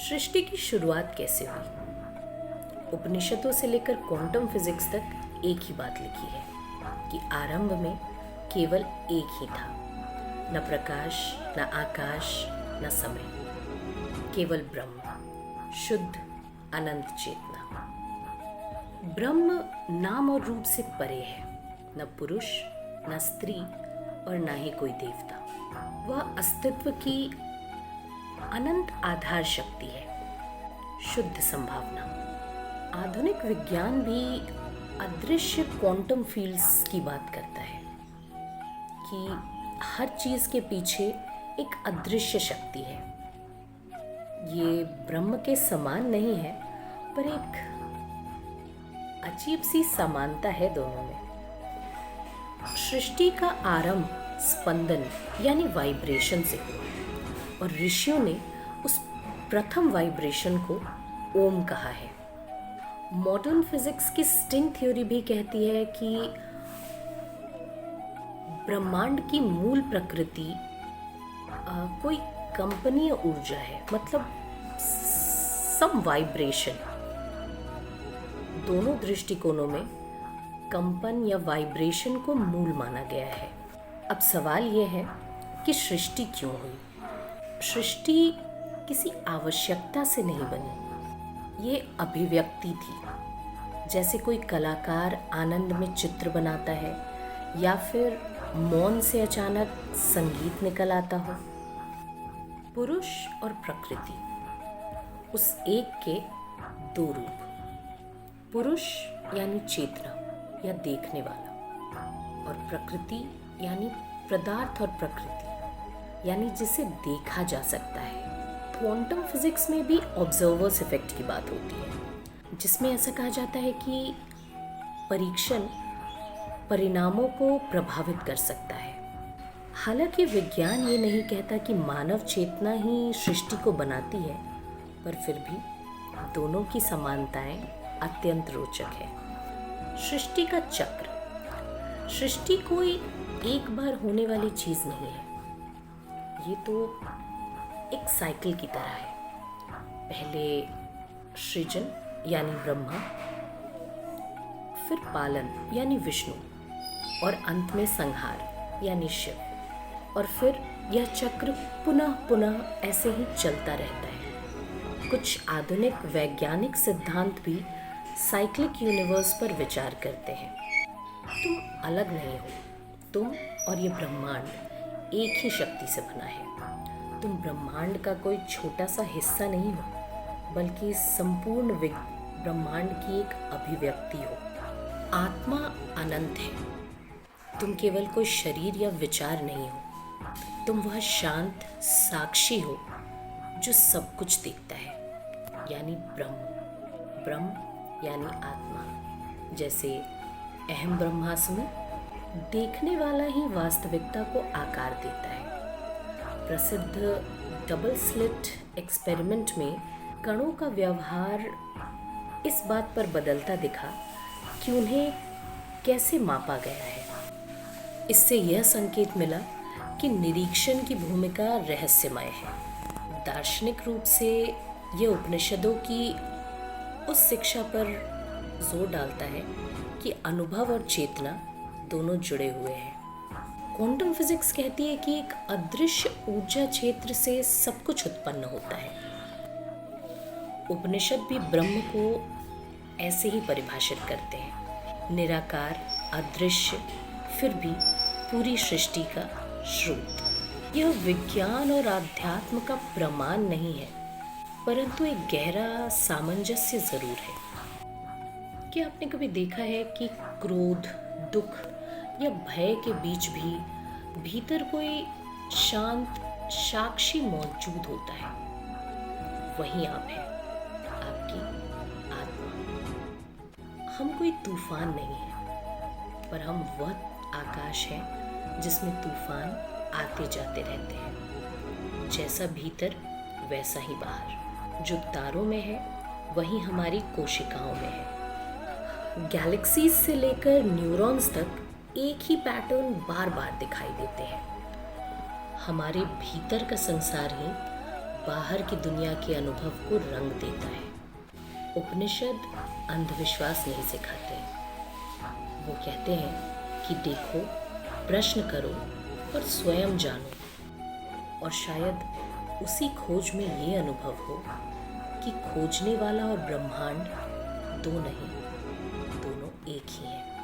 सृष्टि की शुरुआत कैसे हुई? उपनिषदों से लेकर क्वांटम फिजिक्स तक एक ही बात लिखी है कि आरंभ में केवल एक ही था, न प्रकाश, न आकाश, न समय, केवल ब्रह्म, शुद्ध अनंत चेतना। ब्रह्म नाम और रूप से परे है, न पुरुष, न स्त्री और न ही कोई देवता। वह अस्तित्व की अनंत आधार शक्ति है, शुद्ध संभावना। आधुनिक विज्ञान भी अदृश्य क्वांटम फील्ड्स की बात करता है कि हर चीज के पीछे एक अदृश्य शक्ति है। ये ब्रह्म के समान नहीं है, पर एक अजीब सी समानता है दोनों में। सृष्टि का आरंभ स्पंदन यानी वाइब्रेशन से हुआ और ऋषियों ने उस प्रथम वाइब्रेशन को ओम कहा है। मॉडर्न फिजिक्स की स्ट्रिंग थ्योरी भी कहती है कि ब्रह्मांड की मूल प्रकृति कोई कंपनीय ऊर्जा है, मतलब सम वाइब्रेशन। दोनों दृष्टिकोणों में कंपन या वाइब्रेशन को मूल माना गया है। अब सवाल यह है कि सृष्टि क्यों हुई? सृष्टि किसी आवश्यकता से नहीं बनी, ये अभिव्यक्ति थी। जैसे कोई कलाकार आनंद में चित्र बनाता है या फिर मौन से अचानक संगीत निकल आता हो। पुरुष और प्रकृति, उस एक के दो रूप। पुरुष यानी चेतना या देखने वाला, और प्रकृति यानी पदार्थ और प्रकृति यानी जिसे देखा जा सकता है। क्वांटम फिजिक्स में भी ऑब्जर्वर्स इफेक्ट की बात होती है, जिसमें ऐसा कहा जाता है कि परीक्षण परिणामों को प्रभावित कर सकता है। हालांकि विज्ञान ये नहीं कहता कि मानव चेतना ही सृष्टि को बनाती है, पर फिर भी दोनों की समानताएं अत्यंत रोचक है। सृष्टि का चक्र, सृष्टि कोई एक बार होने वाली चीज नहीं है, ये तो एक साइकिल की तरह है। पहले सृजन यानी ब्रह्मा, फिर पालन यानी विष्णु, और अंत में संहार यानी शिव। और फिर यह चक्र पुनः पुनः ऐसे ही चलता रहता है। कुछ आधुनिक वैज्ञानिक सिद्धांत भी साइक्लिक यूनिवर्स पर विचार करते हैं। तुम अलग नहीं हो, तुम और ये ब्रह्मांड एक ही शक्ति से बना है। तुम ब्रह्मांड का कोई छोटा सा हिस्सा नहीं हो, बल्कि संपूर्ण ब्रह्मांड की एक अभिव्यक्ति हो। आत्मा अनंत है, तुम केवल कोई शरीर या विचार नहीं हो, तुम वह शांत साक्षी हो जो सब कुछ देखता है, यानी ब्रह्म। ब्रह्म यानी आत्मा। जैसे अहम ब्रह्मास्मि, देखने वाला ही वास्तविकता को आकार देता है। प्रसिद्ध डबल स्लिट एक्सपेरिमेंट में कणों का व्यवहार इस बात पर बदलता दिखा कि उन्हें कैसे मापा गया है। इससे यह संकेत मिला कि निरीक्षण की भूमिका रहस्यमय है। दार्शनिक रूप से यह उपनिषदों की उस शिक्षा पर जोर डालता है कि अनुभव और चेतना दोनों जुड़े हुए हैं। क्वांटम फिजिक्स कहती है कि एक अदृश्य ऊर्जा क्षेत्र से सब कुछ उत्पन्न होता है। उपनिषद भी ब्रह्म को ऐसे ही परिभाषित करते हैं, निराकार, अदृश्य, फिर भी पूरी सृष्टि का स्रोत। यह विज्ञान और आध्यात्म का प्रमाण नहीं है, परंतु एक गहरा सामंजस्य जरूर है। क्या आपने कभी देखा है कि क्रोध, दुख या भय के बीच भी भीतर कोई शांत साक्षी मौजूद होता है? वही आप हैं, आपकी आत्मा। हम कोई तूफान नहीं है, पर हम वह आकाश है जिसमें तूफान आते जाते रहते हैं। जैसा भीतर वैसा ही बाहर। जो तारों में है वही हमारी कोशिकाओं में है। गैलेक्सीज से लेकर न्यूरॉन्स तक एक ही पैटर्न बार बार दिखाई देते हैं। हमारे भीतर का संसार ही बाहर की दुनिया के अनुभव को रंग देता है। उपनिषद अंधविश्वास नहीं सिखाते। वो कहते हैं कि देखो, प्रश्न करो और स्वयं जानो। और शायद उसी खोज में ये अनुभव हो कि खोजने वाला और ब्रह्मांड दो नहीं, दोनों एक ही हैं।